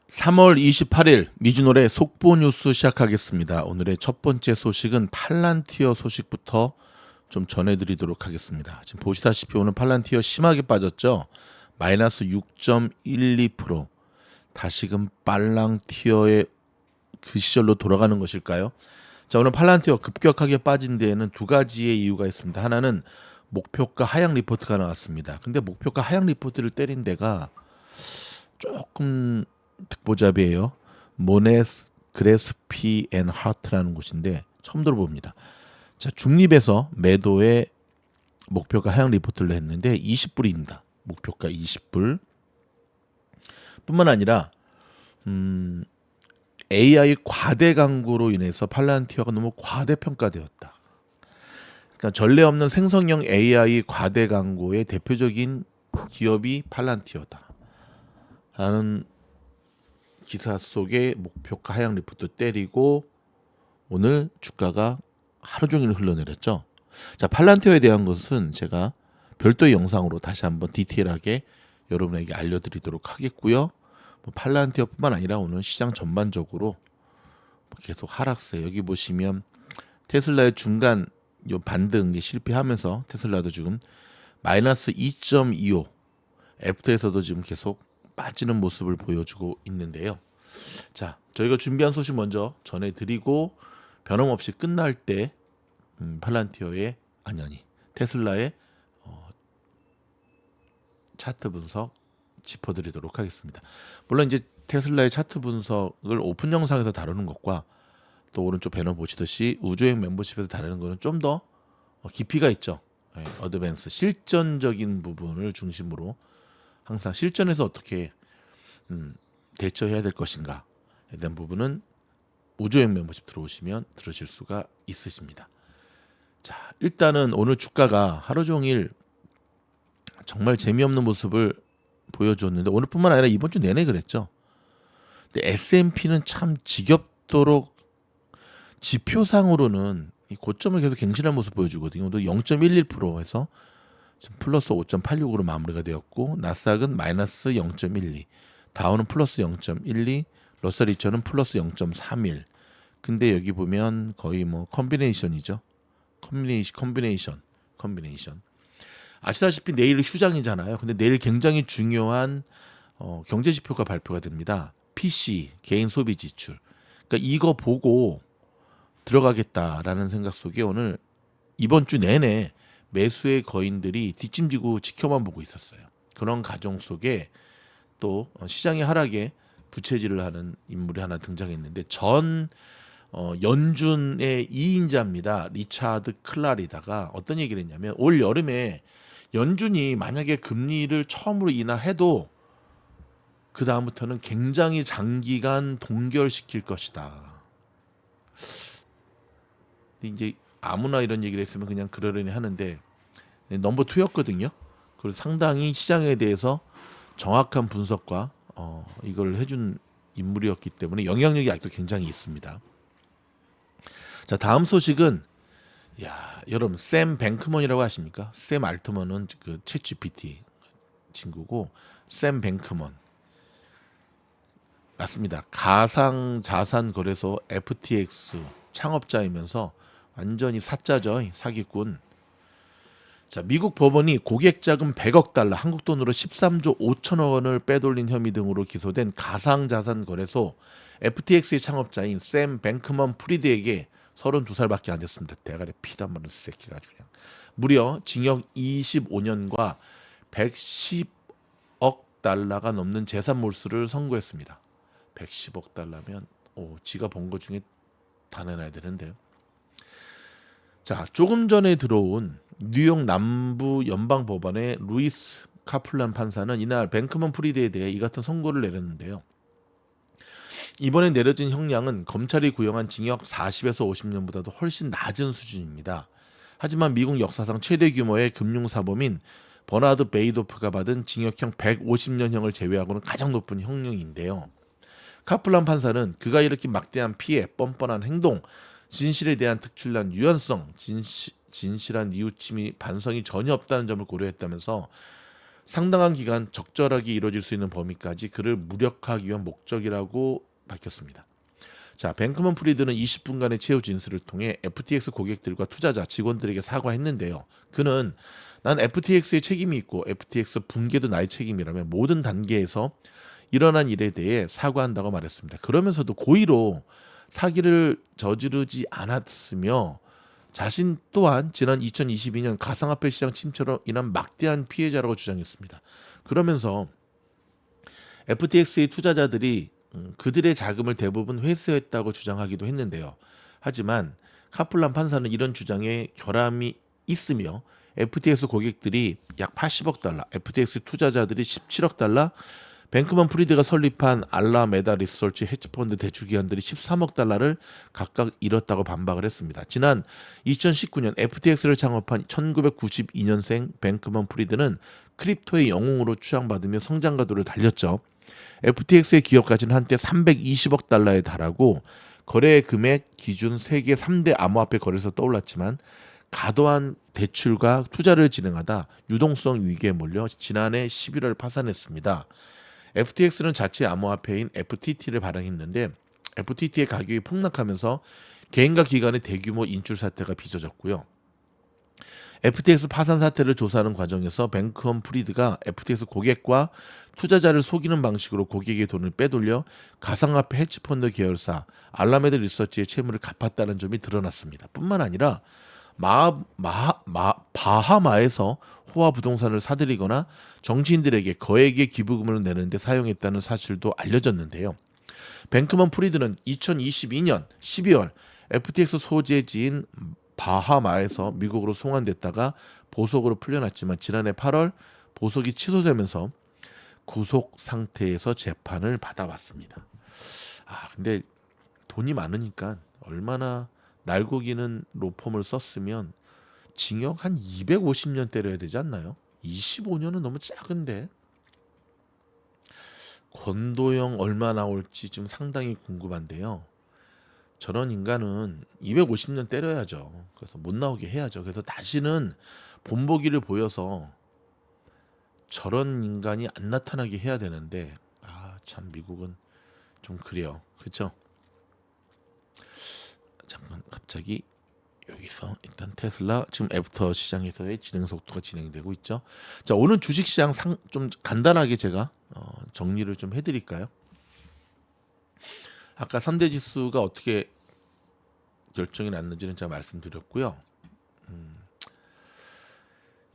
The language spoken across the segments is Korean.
3월 28일 미주노래 속보 뉴스 시작하겠습니다. 오늘의 첫 번째 소식은 팔란티어 소식부터 좀 전해드리도록 하겠습니다. 지금 보시다시피 오늘 팔란티어 심하게 빠졌죠. 마이너스 6.12%. 다시금 빨랑티어의 그 시절로 돌아가는 것일까요? 자, 오늘 팔란티어 급격하게 빠진 데에는 두 가지의 이유가 있습니다. 하나는 목표가 하향 리포트가 나왔습니다. 근데 목표가 하향 리포트를 때린 데가 조금 듣보잡이에요. 모네스 그레스피 앤 하트라는 곳인데 처음 들어봅니다. 자, 중립에서 매도의 목표가 하향 리포트를 했는데 20불입니다. 목표가 20불. 뿐만 아니라 AI 과대 광고로 인해서 팔란티어가 너무 과대평가되었다. 그러니까 전례 없는 생성형 AI 과대 광고의 대표적인 기업이 팔란티어다. 라는 기사 속에 목표가 하향 리포트 때리고 오늘 주가가 하루 종일 흘러내렸죠. 자, 팔란티어에 대한 것은 제가 별도의 영상으로 다시 한번 디테일하게 여러분에게 알려드리도록 하겠고요. 팔란티어뿐만 아니라 오늘 시장 전반적으로 계속 하락세. 여기 보시면 테슬라의 중간 요 반등이 실패하면서 테슬라도 지금 마이너스 2.25, 애프터에서도 지금 계속 빠지는 모습을 보여주고 있는데요. 자, 저희가 준비한 소식 먼저 전해드리고 변함없이 끝날 때 팔란티어의 테슬라의 차트 분석 짚어드리도록 하겠습니다. 물론 이제 테슬라의 차트 분석을 오픈 영상에서 다루는 것과 또 오른쪽 배너 보시듯이 우주여행 멤버십에서 다루는 것은 좀 더 깊이가 있죠. 어드밴스 실전적인 부분을 중심으로 항상 실전에서 어떻게 대처해야 될 것인가에 대한 부분은 우주여행 멤버십 들어오시면 들으실 수가 있으십니다. 자, 일단은 오늘 주가가 하루 종일 정말 재미없는 모습을 보여줬는데 오늘뿐만 아니라 이번 주 내내 그랬죠. 근데 S&P는 참 지겹도록 지표상으로는 이 고점을 계속 갱신한 모습 보여주거든요. 오늘 0.11%에서 플러스 5.86으로 마무리가 되었고 나스닥은 마이너스 0.12, 다우는 플러스 0.12, 러셀 2000은 플러스 0.31. 근데 여기 보면 거의 뭐 컨비네이션이죠. 컨비네이션. 아시다시피 내일 휴장이잖아요. 근데 내일 굉장히 중요한 경제 지표가 발표가 됩니다. PC 개인 소비 지출. 그러니까 이거 보고 들어가겠다라는 생각 속에 오늘 이번 주 내내 매수의 거인들이 뒷짐지고 지켜만 보고 있었어요. 그런 가정 속에 또 시장의 하락에 부채질을 하는 인물이 하나 등장했는데 전 연준의 2인자입니다. 리차드 클라리다가 어떤 얘기를 했냐면 올 여름에 연준이 만약에 금리를 처음으로 인하해도 그 다음부터는 굉장히 장기간 동결시킬 것이다. 이제 아무나 이런 얘기를 했으면 그냥 그러려니 하는데 넘버 2였거든요. 그리고 상당히 시장에 대해서 정확한 분석과 이걸 해준 인물이었기 때문에 영향력이 아직도 굉장히 있습니다. 자, 다음 소식은 여러분 샘 뱅크먼이라고 아십니까? 샘 알트먼은 그 챗GPT 친구고 샘 뱅크먼 맞습니다. 가상 자산 거래소 FTX 창업자이면서 완전히 사짜죠. 사기꾼. 자, 미국 법원이 고객 자금 100억 달러, 한국 돈으로 13조 5천억 원을 빼돌린 혐의 등으로 기소된 가상 자산 거래소 FTX의 창업자인 샘 뱅크먼 프리드에게 32살밖에 안 됐습니다. 대가리 피도 안 마른 새끼가 아주 그냥. 무려 징역 25년과 110억 달러가 넘는 재산 몰수를 선고했습니다. 110억 달러면 지가 번 거 중에 다 내놔야 되는데요. 자, 조금 전에 들어온 뉴욕 남부 연방법원의 루이스 카플란 판사는 이날 뱅크먼 프리드에 대해 이 같은 선고를 내렸는데요. 이번에 내려진 형량은 검찰이 구형한 징역 40에서 50년보다도 훨씬 낮은 수준입니다. 하지만 미국 역사상 최대 규모의 금융사범인 버나드 베이도프가 받은 징역형 150년형을 제외하고는 가장 높은 형량인데요. 카플란 판사는 그가 일으킨 막대한 피해, 뻔뻔한 행동, 진실에 대한 특출난 유연성, 진실한 뉘우침이 반성이 전혀 없다는 점을 고려했다면서 상당한 기간 적절하게 이루어질 수 있는 범위까지 그를 무력화하기 위한 목적이라고 밝혔습니다. 자, 뱅크먼 프리드는 20분간의 최후 진술을 통해 FTX 고객들과 투자자, 직원들에게 사과했는데요. 그는 난 FTX에 책임이 있고 FTX 붕괴도 나의 책임이라며 모든 단계에서 일어난 일에 대해 사과한다고 말했습니다. 그러면서도 고의로 사기를 저지르지 않았으며 자신 또한 지난 2022년 가상화폐 시장 침체로 인한 막대한 피해자라고 주장했습니다. 그러면서 FTX의 투자자들이 그들의 자금을 대부분 회수했다고 주장하기도 했는데요. 하지만 카플란 판사는 이런 주장에 결함이 있으며 FTX 고객들이 약 80억 달러, FTX 투자자들이 17억 달러, 뱅크먼 프리드가 설립한 알라메다 리서치 헤지펀드 대출 기관들이 13억 달러를 각각 잃었다고 반박을 했습니다. 지난 2019년 FTX를 창업한 1992년생 뱅크먼 프리드는 크립토의 영웅으로 추앙받으며 성장가도를 달렸죠. FTX의 기업 가치는 한때 320억 달러에 달하고 거래 금액 기준 세계 3대 암호화폐 거래소 떠올랐지만 과도한 대출과 투자를 진행하다 유동성 위기에 몰려 지난해 11월 파산했습니다. FTX는 자체 암호화폐인 FTT를 발행했는데 FTT의 가격이 폭락하면서 개인과 기관의 대규모 인출 사태가 빚어졌고요. FTX 파산 사태를 조사하는 과정에서 뱅크먼 프리드가 FTX 고객과 투자자를 속이는 방식으로 고객의 돈을 빼돌려 가상화폐 헤지펀드 계열사 알라메드 리서치의 채무를 갚았다는 점이 드러났습니다. 뿐만 아니라 바하마에서 호화 부동산을 사들이거나 정치인들에게 거액의 기부금을 내는데 사용했다는 사실도 알려졌는데요. 뱅크먼 프리드는 2022년 12월 FTX 소재지인 바하마에서 미국으로 송환됐다가 보석으로 풀려났지만 지난해 8월 보석이 취소되면서 구속 상태에서 재판을 받아왔습니다. 근데 돈이 많으니까 얼마나 날고기는 로펌을 썼으면 징역 한 250년 때려야 되지 않나요? 25년은 너무 작은데. 권도형 얼마 나올지 좀 상당히 궁금한데요. 저런 인간은 250년 때려야죠. 그래서 못 나오게 해야죠. 그래서 다시는 본보기를 보여서 저런 인간이 안 나타나게 해야 되는데 참 미국은 좀 그래요. 그렇죠? 잠깐 갑자기 여기서 일단 테슬라 지금 애프터 시장에서의 진행 속도가 진행되고 있죠. 자, 오늘 주식 시장 좀 간단하게 제가 정리를 좀 해드릴까요? 아까 3대 지수가 어떻게 결정이 났는지는 제가 말씀드렸고요.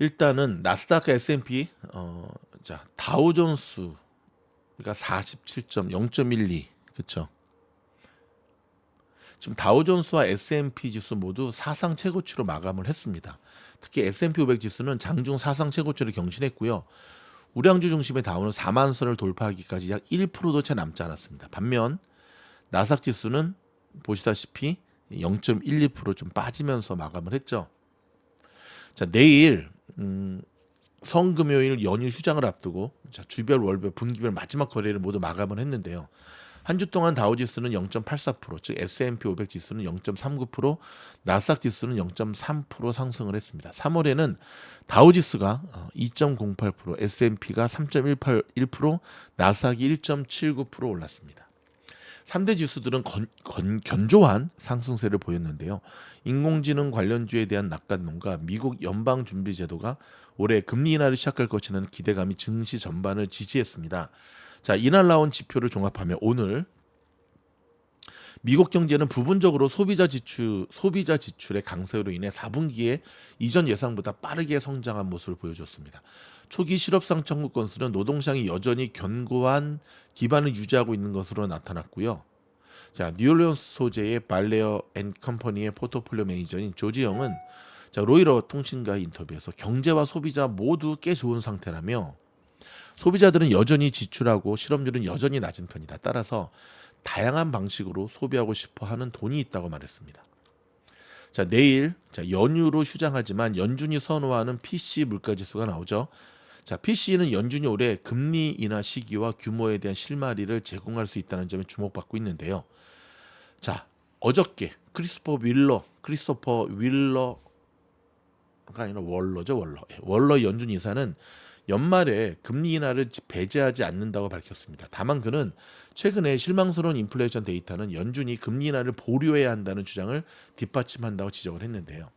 일단은 나스닥과 S&P 자 다우존스가 47점 0.12 그렇죠. 지금 다우존스와 S&P 지수 모두 사상 최고치로 마감을 했습니다. 특히 S&P 500 지수는 장중 사상 최고치를 경신했고요. 우량주 중심의 다우는 4만 선을 돌파하기까지 약 1%도 채 남지 않았습니다. 반면 나스닥 지수는 보시다시피 0.12%좀 빠지면서 마감을 했죠. 자, 내일 성금요일 연휴 휴장을 앞두고 자, 주별, 월별, 분기별 마지막 거래를 모두 마감을 했는데요. 한 주 동안 다우지수는 0.84%, 즉 S&P 500 지수는 0.39%, 나스닥 지수는 0.3% 상승을 했습니다. 3월에는 다우지수가 2.08%, S&P가 3.18%, 나스닥이 1.79% 올랐습니다. 3대 지수들은 견조한 상승세를 보였는데요. 인공지능 관련주에 대한 낙관론과 미국 연방준비제도가 올해 금리 인하를 시작할 것이라는 기대감이 증시 전반을 지지했습니다. 자, 이날 나온 지표를 종합하면 오늘 미국 경제는 부분적으로 소비자 지출의 강세로 인해 4분기에 이전 예상보다 빠르게 성장한 모습을 보여줬습니다. 초기 실업상 청구 건수는 노동시장이 여전히 견고한 기반을 유지하고 있는 것으로 나타났고요. 자, 뉴올리언스 소재의 발레어 앤 컴퍼니의 포트폴리오 매니저인 조지 영은 자, 로이터 통신과의 인터뷰에서 경제와 소비자 모두 꽤 좋은 상태라며 소비자들은 여전히 지출하고 실업률은 여전히 낮은 편이다. 따라서 다양한 방식으로 소비하고 싶어하는 돈이 있다고 말했습니다. 자, 내일 연휴로 휴장하지만 연준이 선호하는 PC 물가지수가 나오죠. 자, PC는 연준이 올해 금리 인하 시기와 규모에 대한 실마리를 제공할 수 있다는 점에 주목받고 있는데요. 자, 어저께 크리스토퍼 윌러가 아니라 월러 연준 이사는 연말에 금리 인하를 배제하지 않는다고 밝혔습니다. 다만 그는 최근에 실망스러운 인플레이션 데이터는 연준이 금리 인하를 보류해야 한다는 주장을 뒷받침한다고 지적을 했는데요.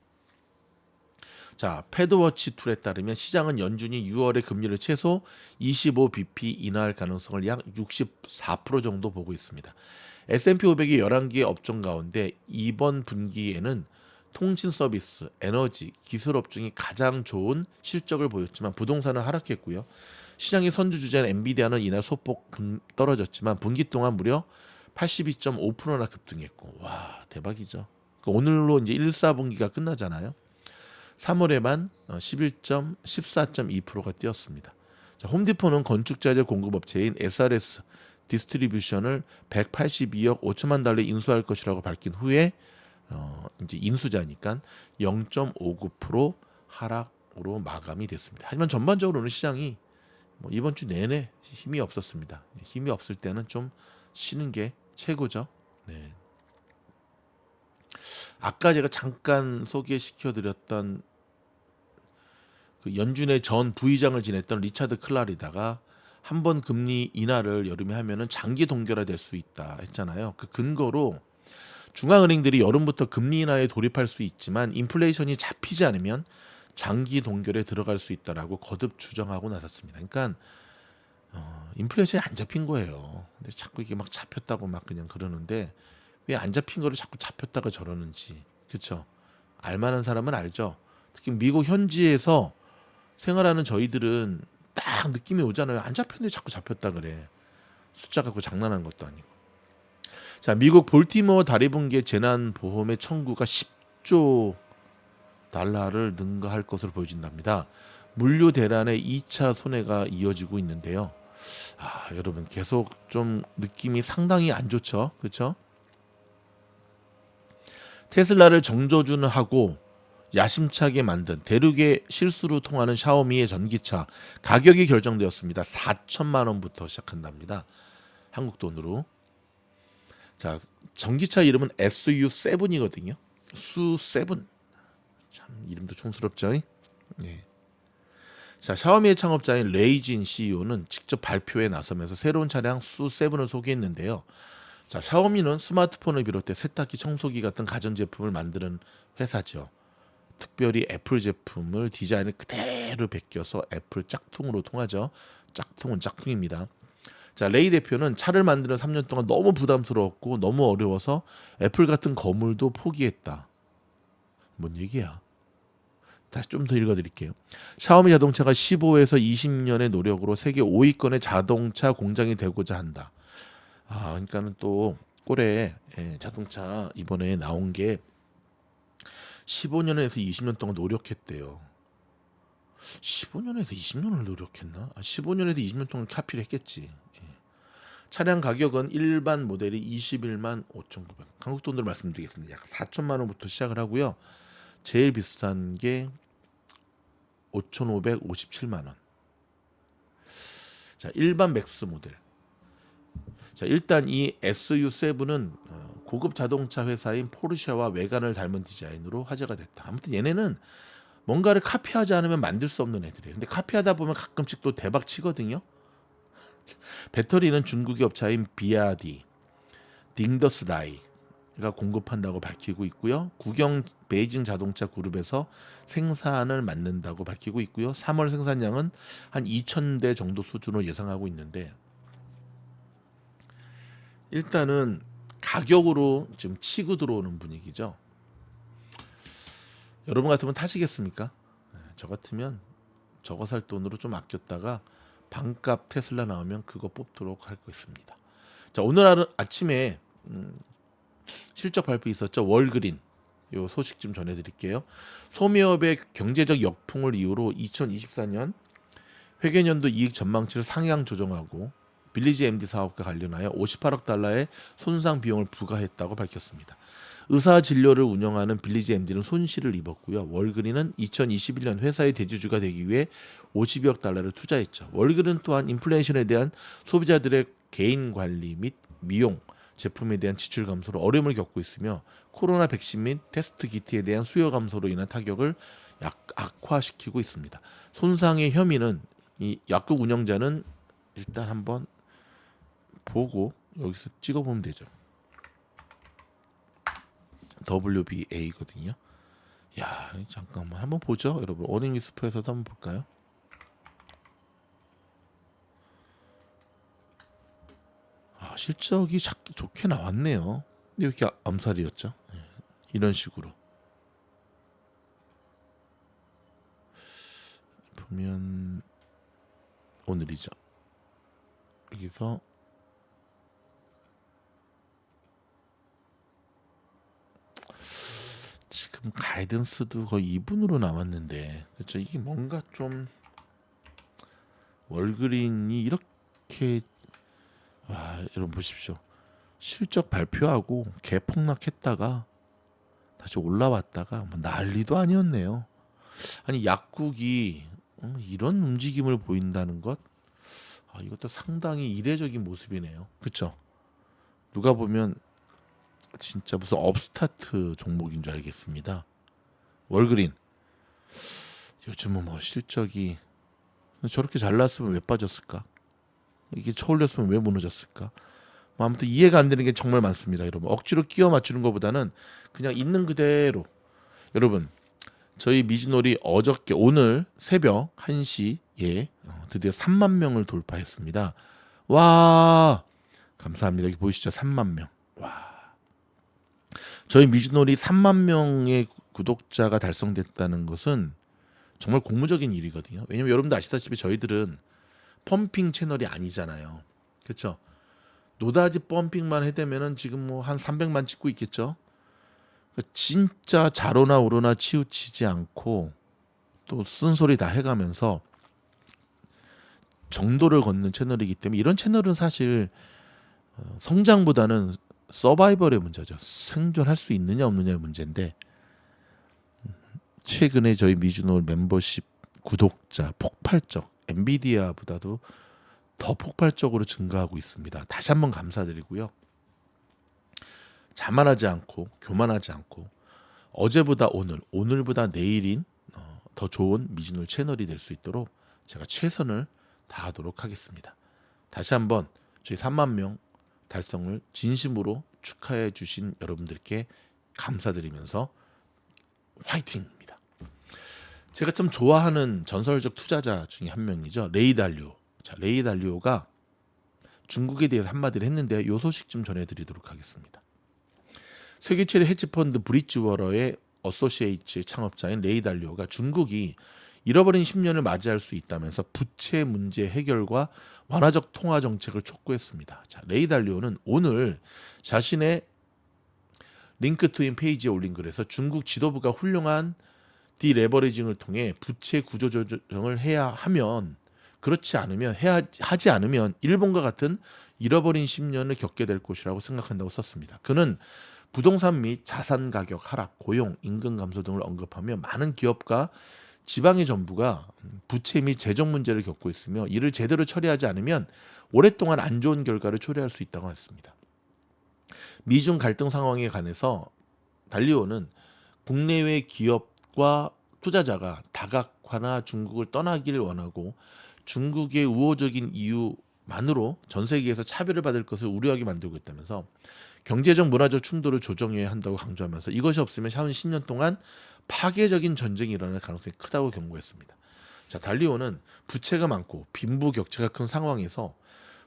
자, 패드워치 툴에 따르면 시장은 연준이 6월에 금리를 최소 25bp 인하할 가능성을 약 64% 정도 보고 있습니다. S&P 500이 11개 업종 가운데 이번 분기에는 통신 서비스, 에너지, 기술 업종이 가장 좋은 실적을 보였지만 부동산은 하락했고요. 시장의 선두 주자인 엔비디아는 이날 소폭 떨어졌지만 분기 동안 무려 82.5%나 급등했고, 와 대박이죠. 오늘로 이제 1, 4분기가 끝나잖아요. 3월에만 14.2%가 뛰었습니다. 자, 홈디포는 건축자재 공급업체인 SRS 디스트리뷰션을 182억 5천만 달러 인수할 것이라고 밝힌 후에 이제 인수자니까 0.59% 하락으로 마감이 됐습니다. 하지만 전반적으로는 시장이 이번 주 내내 힘이 없었습니다. 힘이 없을 때는 좀 쉬는 게 최고죠. 네. 아까 제가 잠깐 소개시켜드렸던 그 연준의 전 부의장을 지냈던 리차드 클라리다가 한 번 금리 인하를 여름에 하면은 장기 동결화될 수 있다 했잖아요. 그 근거로 중앙은행들이 여름부터 금리 인하에 돌입할 수 있지만 인플레이션이 잡히지 않으면 장기 동결에 들어갈 수 있다라고 거듭 주장하고 나섰습니다. 그러니까 인플레이션이 안 잡힌 거예요. 근데 자꾸 이게 막 잡혔다고 막 그냥 그러는데 왜 안 잡힌 거를 자꾸 잡혔다가 저러는지, 그렇죠? 알만한 사람은 알죠. 특히 미국 현지에서 생활하는 저희들은 딱 느낌이 오잖아요. 안 잡혔는데 자꾸 잡혔다 그래. 숫자 갖고 장난한 것도 아니고. 자, 미국 볼티모어 다리붕괴 재난보험의 청구가 10조 달러를 능가할 것으로 보여진답니다. 물류 대란의 2차 손해가 이어지고 있는데요. 여러분 계속 좀 느낌이 상당히 안 좋죠, 그렇죠? 테슬라를 정조준하고 야심차게 만든 대륙의 실수로 통하는 샤오미의 전기차 가격이 결정되었습니다. 4천만 원부터 시작한답니다. 한국 돈으로. 자, 전기차 이름은 SU7이거든요. 수7. 참 이름도 촌스럽죠. 네. 자, 샤오미의 창업자인 레이진 CEO는 직접 발표에 나서면서 새로운 차량 수7을 소개했는데요. 자, 샤오미는 스마트폰을 비롯해 세탁기, 청소기 같은 가전제품을 만드는 회사죠. 특별히 애플 제품을 디자인을 그대로 베껴서 애플 짝퉁으로 통하죠. 짝퉁은 짝퉁입니다. 자, 레이 대표는 차를 만드는 3년 동안 너무 부담스러웠고 너무 어려워서 애플 같은 거물도 포기했다. 뭔 얘기야? 다시 좀 더 읽어드릴게요. 샤오미 자동차가 15에서 20년의 노력으로 세계 5위권의 자동차 공장이 되고자 한다. 그러니까는 또 꼴에 자동차 이번에 나온 게 15년에서 20년 동안 노력했대요. 15년에서 20년을 노력했나? 15년에서 20년 동안 카피를 했겠지. 차량 가격은 일반 모델이 21만 5,900. 한국 돈으로 말씀드리겠습니다. 약 4천만 원부터 시작을 하고요. 제일 비싼 게 5,557만 원. 자, 일반 맥스 모델. 자, 일단 이 SU7은 고급 자동차 회사인 포르쉐와 외관을 닮은 디자인으로 화제가 됐다. 아무튼 얘네는 뭔가를 카피하지 않으면 만들 수 없는 애들이에요. 근데 카피하다 보면 가끔씩 또 대박 치거든요. 배터리는 중국의 업체인 비아디, 딩더스다이가 공급한다고 밝히고 있고요. 국영 베이징 자동차 그룹에서 생산을 맡는다고 밝히고 있고요. 3월 생산량은 한 2,000대 정도 수준으로 예상하고 있는데 일단은 가격으로 지금 치고 들어오는 분위기죠. 여러분 같으면 타시겠습니까? 저 같으면 저거 살 돈으로 좀 아꼈다가 반값 테슬라 나오면 그거 뽑도록 할 것입니다. 자, 오늘 아침에 실적 발표 있었죠. 월그린. 요 소식 좀 전해드릴게요. 소매업의 경제적 역풍을 이유로 2024년 회계연도 이익 전망치를 상향 조정하고 빌리지 MD 사업과 관련하여 58억 달러의 손상 비용을 부과했다고 밝혔습니다. 의사 진료를 운영하는 빌리지 MD는 손실을 입었고요. 월그린은 2021년 회사의 대주주가 되기 위해 52억 달러를 투자했죠. 월그린 또한 인플레이션에 대한 소비자들의 개인 관리 및 미용 제품에 대한 지출 감소로 어려움을 겪고 있으며 코로나 백신 및 테스트 키트에 대한 수요 감소로 인한 타격을 악화시키고 있습니다. 손상의 혐의는 이 약국 운영자는 일단 한번 보고 여기서 찍어보면 되죠. WBA거든요. 야, 잠깐만 한번 보죠, 여러분. 어닝 위스퍼에서도 한번 볼까요? 아, 실적이 좋게 나왔네요. 근데 이렇게 암살이었죠. 이런 식으로 보면 오늘이죠. 여기서 지금 가이던스도 거의 2분으로 남았는데, 그렇죠? 이게 뭔가 좀 월그린이 이렇게, 와, 여러분 보십시오. 실적 발표하고 개폭락했다가 다시 올라왔다가 뭐 난리도 아니었네요. 아니 약국이 이런 움직임을 보인다는 것, 아, 이것도 상당히 이례적인 모습이네요. 그렇죠? 누가 보면 진짜 무슨 업스타트 종목인 줄 알겠습니다. 월그린 요즘은 뭐 실적이 저렇게 잘 나왔으면 왜 빠졌을까? 이게 쳐올렸으면 왜 무너졌을까? 뭐 아무튼 이해가 안 되는 게 정말 많습니다, 여러분. 억지로 끼워 맞추는 것보다는 그냥 있는 그대로. 여러분, 저희 미즈놀이 어저께 오늘 새벽 1시에 드디어 3만 명을 돌파했습니다. 와, 감사합니다. 여기 보이시죠? 3만 명. 와, 저희 미즈놀이 3만 명의 구독자가 달성됐다는 것은 정말 고무적인 일이거든요. 왜냐면 여러분도 아시다시피 저희들은 펌핑 채널이 아니잖아요. 그렇죠? 노다지 펌핑만 해대면은 지금 뭐 한 300만 찍고 있겠죠. 진짜 자로나 우로나 치우치지 않고 또 쓴소리 다 해가면서 정도를 걷는 채널이기 때문에, 이런 채널은 사실 성장보다는 서바이벌의 문제죠. 생존할 수 있느냐 없느냐의 문제인데, 최근에 저희 미주노 멤버십 구독자 폭발적, 엔비디아보다도 더 폭발적으로 증가하고 있습니다. 다시 한번 감사드리고요. 자만하지 않고 교만하지 않고 어제보다 오늘, 오늘보다 내일인 더 좋은 미즈놀 채널이 될 수 있도록 제가 최선을 다하도록 하겠습니다. 다시 한번 저희 3만 명 달성을 진심으로 축하해 주신 여러분들께 감사드리면서 화이팅입니다. 제가 좀 좋아하는 전설적 투자자 중에 한 명이죠. 레이 달리오. 자, 레이 달리오가 중국에 대해서 한마디를 했는데 이 소식 좀 전해드리도록 하겠습니다. 세계 최대 헤지펀드 브릿지워러의 어소시에이츠 창업자인 레이 달리오가 중국이 잃어버린 10년을 맞이할 수 있다면서 부채 문제 해결과 완화적 통화 정책을 촉구했습니다. 자, 레이 달리오는 오늘 자신의 링크트윈 페이지에 올린 글에서 중국 지도부가 훌륭한 디레버리징을 통해 부채 구조 조정을 해야 하면, 그렇지 않으면 하지 않으면 일본과 같은 잃어버린 10년을 겪게 될 것이라고 생각한다고 썼습니다. 그는 부동산 및 자산 가격 하락, 고용, 임금 감소 등을 언급하며 많은 기업과 지방의 정부가 부채 및 재정 문제를 겪고 있으며 이를 제대로 처리하지 않으면 오랫동안 안 좋은 결과를 초래할 수 있다고 했습니다. 미중 갈등 상황에 관해서 달리오는 국내외 기업과 투자자가 다각화나 중국을 떠나기를 원하고 중국의 우호적인 이유만으로 전 세계에서 차별을 받을 것을 우려하게 만들고 있다면서 경제적 문화적 충돌을 조정해야 한다고 강조하면서 이것이 없으면 향후 10년 동안 파괴적인 전쟁이 일어날 가능성이 크다고 경고했습니다. 자, 달리오는 부채가 많고 빈부격차가 큰 상황에서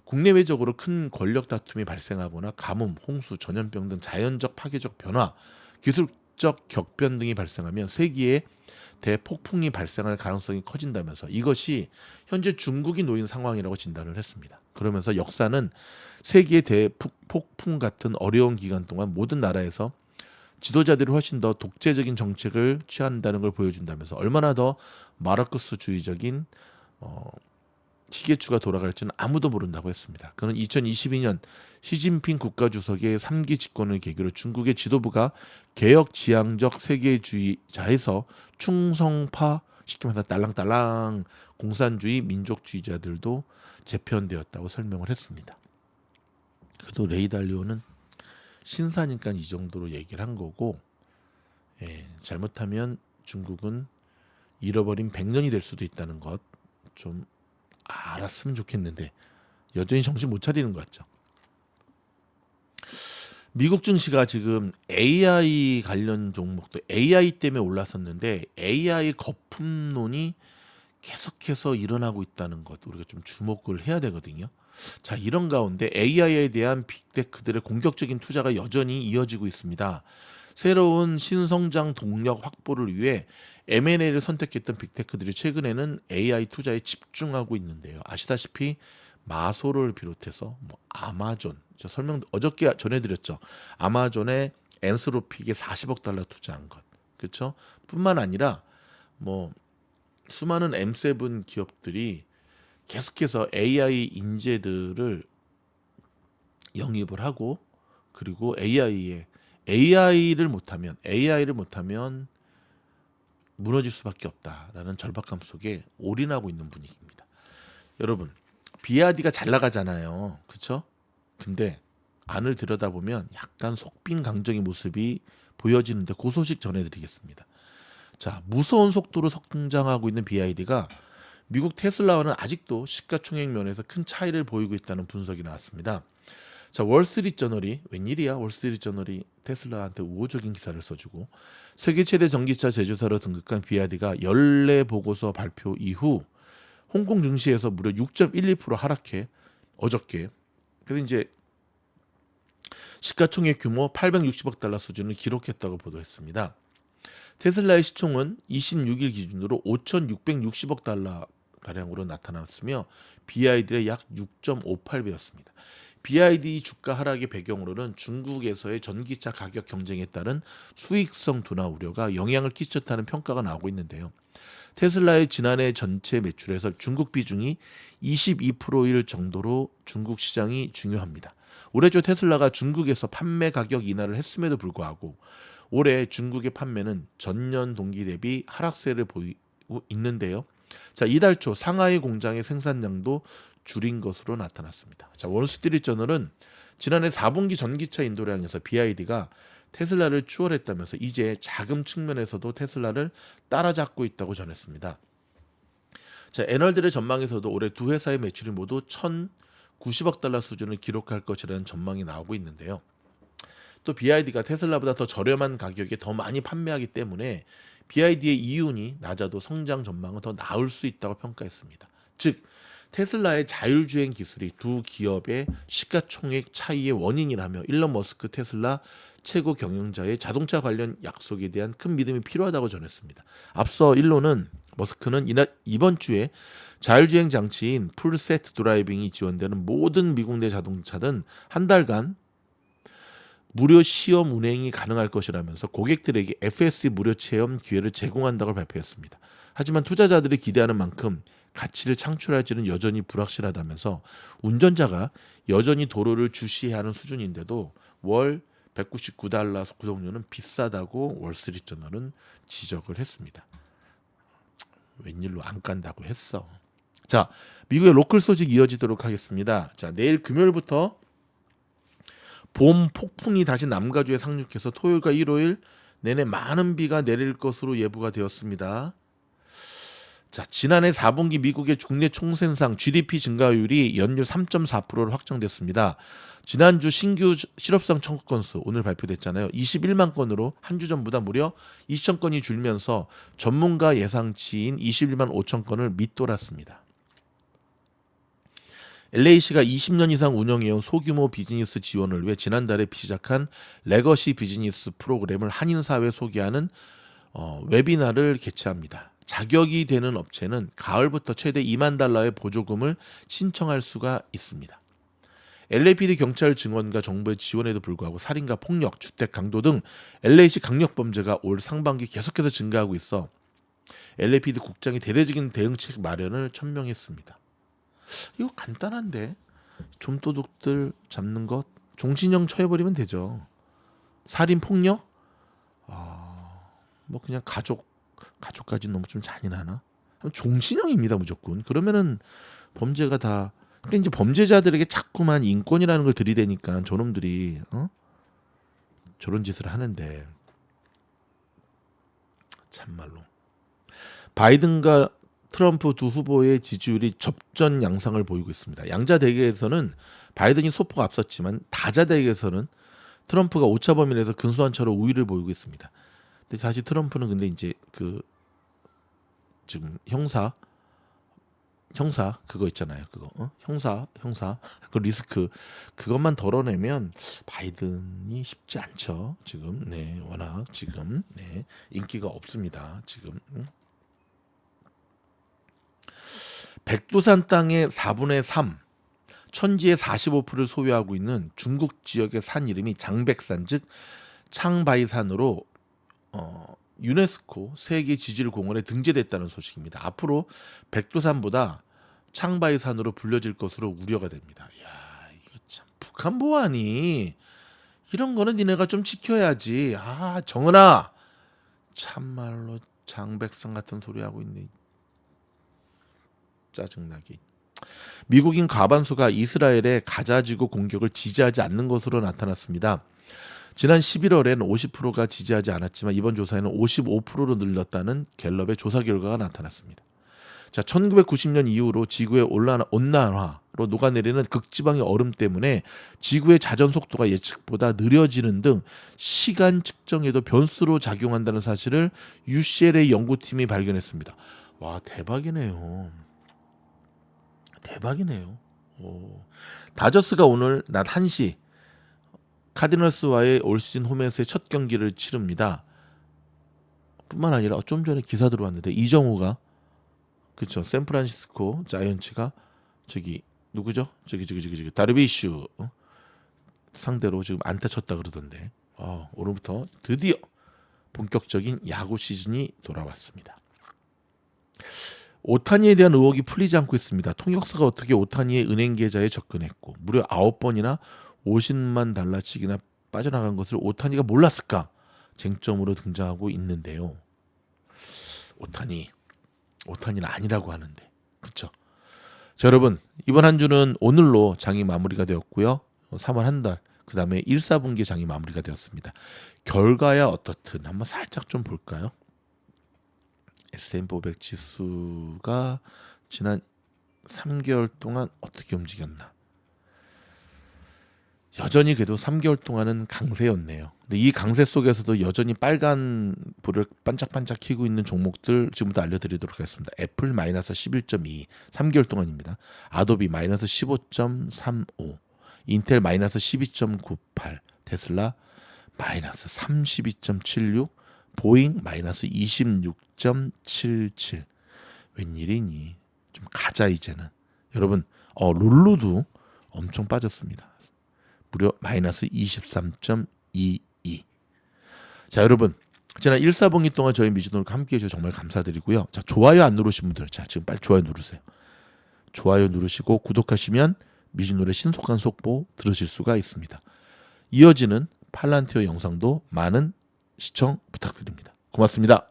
국내외적으로 큰 권력 다툼이 발생하거나 가뭄, 홍수, 전염병 등 자연적 파괴적 변화, 기술적 격변 등이 발생하면 세계에 대폭풍이 발생할 가능성이 커진다면서 이것이 현재 중국이 놓인 상황이라고 진단을 했습니다. 그러면서 역사는 세계의 대폭풍 같은 어려운 기간 동안 모든 나라에서 지도자들이 훨씬 더 독재적인 정책을 취한다는 걸 보여준다면서 얼마나 더 마르크스주의적인 시계추가 돌아갈지는 아무도 모른다고 했습니다. 그는 2022년 시진핑 국가주석의 3기 집권을 계기로 중국의 지도부가 개혁 지향적 세계주의자에서 충성파, 쉽게 말해서 딸랑딸랑 공산주의 민족주의자들도 재편되었다고 설명을 했습니다. 그래도 레이 달리오는 신사니까 이 정도로 얘기를 한 거고, 잘못하면 중국은 잃어버린 100년이 될 수도 있다는 것 좀 알았으면 좋겠는데 여전히 정신 못 차리는 것 같죠. 미국 증시가 지금 AI 관련 종목도 AI 때문에 올랐었는데 AI 거품론이 계속해서 일어나고 있다는 것 우리가 좀 주목을 해야 되거든요. 자, 이런 가운데 AI에 대한 빅테크들의 공격적인 투자가 여전히 이어지고 있습니다. 새로운 신성장 동력 확보를 위해 M&A를 선택했던 빅테크들이 최근에는 AI 투자에 집중하고 있는데요. 아시다시피 마소를 비롯해서 뭐 아마존, 저 설명 어저께 전해드렸죠. 아마존의 엔스로픽에 40억 달러 투자한 것, 그렇죠? 뿐만 아니라 뭐 수많은 M7 기업들이 계속해서 AI 인재들을 영입을 하고 그리고 AI를 못하면 무너질 수밖에 없다라는 절박감 속에 올인하고 있는 분위기입니다. 여러분, 비아디가 잘 나가잖아요. 그렇죠? 근데 안을 들여다보면 약간 속빈강정의 모습이 보여지는데 그 소식 전해드리겠습니다. 자, 무서운 속도로 성장하고 있는 BYD가 미국 테슬라와는 아직도 시가총액 면에서 큰 차이를 보이고 있다는 분석이 나왔습니다. 자, 월스트리트저널이 웬일이야? 월스트리트저널이 테슬라한테 우호적인 기사를 써주고 세계 최대 전기차 제조사로 등극한 BYD가 연례 보고서 발표 이후 홍콩 증시에서 무려 6.12% 하락해 어저께 그래서 이제 시가총액 규모 860억 달러 수준을 기록했다고 보도했습니다. 테슬라의 시총은 26일 기준으로 5,660억 달러 가량으로 나타났으며 BYD의 약 6.58배였습니다. BYD 주가 하락의 배경으로는 중국에서의 전기차 가격 경쟁에 따른 수익성 둔화 우려가 영향을 끼쳤다는 평가가 나오고 있는데요. 테슬라의 지난해 전체 매출에서 중국 비중이 22%일 정도로 중국 시장이 중요합니다. 올해 초 테슬라가 중국에서 판매 가격 인하를 했음에도 불구하고 올해 중국의 판매는 전년 동기 대비 하락세를 보이고 있는데요. 자, 이달 초 상하이 공장의 생산량도 줄인 것으로 나타났습니다. 자, 월스트리트저널은 지난해 4분기 전기차 인도량에서 BYD가 테슬라를 추월했다면서 이제 자금 측면에서도 테슬라를 따라잡고 있다고 전했습니다. 자, 애널들의 전망에서도 올해 두 회사의 매출이 모두 1,090억 달러 수준을 기록할 것이라는 전망이 나오고 있는데요. 또 BYD가 테슬라보다 더 저렴한 가격에 더 많이 판매하기 때문에 BYD의 이윤이 낮아도 성장 전망은 더 나을 수 있다고 평가했습니다. 즉 테슬라의 자율주행 기술이 두 기업의 시가총액 차이의 원인이라며 일론 머스크 테슬라 최고 경영자의 자동차 관련 약속에 대한 큰 믿음이 필요하다고 전했습니다. 앞서 머스크는 이번 주에 자율주행 장치인 풀세트 드라이빙이 지원되는 모든 미국 내 자동차는 한 달간 무료 시험 운행이 가능할 것이라면서 고객들에게 FSD 무료 체험 기회를 제공한다고 발표했습니다. 하지만 투자자들이 기대하는 만큼 가치를 창출할지는 여전히 불확실하다면서 운전자가 여전히 도로를 주시해야 하는 수준인데도 월 199달러 구독료는 비싸다고 월스트리트저널은 지적을 했습니다. 웬일로 안 간다고 했어. 자, 미국의 로컬 소식 이어지도록 하겠습니다. 자, 내일 금요일부터 봄 폭풍이 다시 남가주에 상륙해서 토요일과 일요일 내내 많은 비가 내릴 것으로 예보가 되었습니다. 자, 지난해 4분기 미국의 국내 총생산 GDP 증가율이 연율 3.4%로 확정됐습니다. 지난주 신규 실업상 청구 건수 오늘 발표됐잖아요. 21만 건으로 한 주 전보다 무려 2천 건이 줄면서 전문가 예상치인 21만 5천 건을 밑돌았습니다. LA시가 20년 이상 운영해온 소규모 비즈니스 지원을 위해 지난달에 시작한 레거시 비즈니스 프로그램을 한인사회에 소개하는 웨비나를 개최합니다. 자격이 되는 업체는 가을부터 최대 2만 달러의 보조금을 신청할 수가 있습니다. LAPD 경찰 증언과 정부의 지원에도 불구하고 살인과 폭력, 주택 강도 등 LA시 강력범죄가 올 상반기 계속해서 증가하고 있어 LAPD 국장이 대대적인 대응책 마련을 천명했습니다. 이거 간단한데 좀도둑들 잡는 것 종신형 처해버리면 되죠. 살인 폭력 뭐 그냥 가족까지 너무 좀 잔인하나? 종신형입니다 무조건. 그러면은 범죄가 다 그러니까 이제 범죄자들에게 자꾸만 인권이라는 걸 들이대니까 저놈들이 저런 짓을 하는데 참말로 바이든과 트럼프 두 후보의 지지율이 접전 양상을 보이고 있습니다. 양자 대결에서는 바이든이 소폭 앞섰지만 다자 대결에서는 트럼프가 오차 범위 내에서 근소한 차로 우위를 보이고 있습니다. 근데 사실 트럼프는 근데 이제 그 지금 형사 그거 있잖아요. 그거 형사 그 리스크 그것만 덜어내면 바이든이 쉽지 않죠. 지금 네 워낙 지금 네 인기가 없습니다. 지금 백두산 땅의 4분의 3 천지의 45%를 소유하고 있는 중국 지역의 산 이름이 장백산 즉 창바이산으로 유네스코 세계 지질 공원에 등재됐다는 소식입니다. 앞으로 백두산보다 창바이산으로 불려질 것으로 우려가 됩니다. 야, 이거 참 북한 보안이 이런 거는 니네가 좀 지켜야지. 아, 정은아. 참말로 장백산 같은 소리 하고 있네. 짜증나게. 미국인 과반수가 이스라엘의 가자지구 공격을 지지하지 않는 것으로 나타났습니다. 지난 11월엔 50%가 지지하지 않았지만 이번 조사에는 55%로 늘렸다는 갤럽의 조사 결과가 나타났습니다. 자, 1990년 이후로 지구의 온난화로 녹아내리는 극지방의 얼음 때문에 지구의 자전 속도가 예측보다 느려지는 등 시간 측정에도 변수로 작용한다는 사실을 UCLA 연구팀이 발견했습니다. 와, 대박이네요. 다저스가 오늘 낮 1시 카디널스와의 올 시즌 홈에서의 첫 경기를 치릅니다. 뿐만 아니라 좀 전에 기사 들어왔는데 이정우가 그렇죠. 샌프란시스코 자이언츠가 저기 누구죠? 저기 다르비슈 상대로 지금 안타 쳤다 그러던데. 오늘부터 드디어 본격적인 야구 시즌이 돌아왔습니다. 오타니에 대한 의혹이 풀리지 않고 있습니다. 통역사가 어떻게 오타니의 은행 계좌에 접근했고 무려 9번이나 50만 달러씩이나 빠져나간 것을 오타니가 몰랐을까? 쟁점으로 등장하고 있는데요. 오타니는 아니라고 하는데. 그렇죠? 자, 여러분 이번 한 주는 오늘로 장이 마무리가 되었고요. 3월 한 달 그다음에 1, 4분기 장이 마무리가 되었습니다. 결과야 어떻든 한번 살짝 좀 볼까요? S&P500 지수가 지난 3개월 동안 어떻게 움직였나? 여전히 그래도 3개월 동안은 강세였네요. 근데 이 강세 속에서도 여전히 빨간 불을 반짝반짝 켜고 있는 종목들 지금부터 알려드리도록 하겠습니다. 애플 마이너스 11.2 3개월 동안입니다. 아도비 마이너스 15.35 인텔 마이너스 12.98 테슬라 마이너스 32.76 보잉 마이너스 26.77 웬일이니? 좀 가자 이제는. 여러분 룰루도 엄청 빠졌습니다. 무려 마이너스 23.22. 자, 여러분 지난 1, 4분기 동안 저희 미주노를 함께해 주셔서 정말 감사드리고요. 자, 좋아요 안 누르신 분들 자 지금 빨리 좋아요 누르세요. 좋아요 누르시고 구독하시면 미주노의 신속한 속보 들으실 수가 있습니다. 이어지는 팔란티어 영상도 많은 시청 부탁드립니다. 고맙습니다.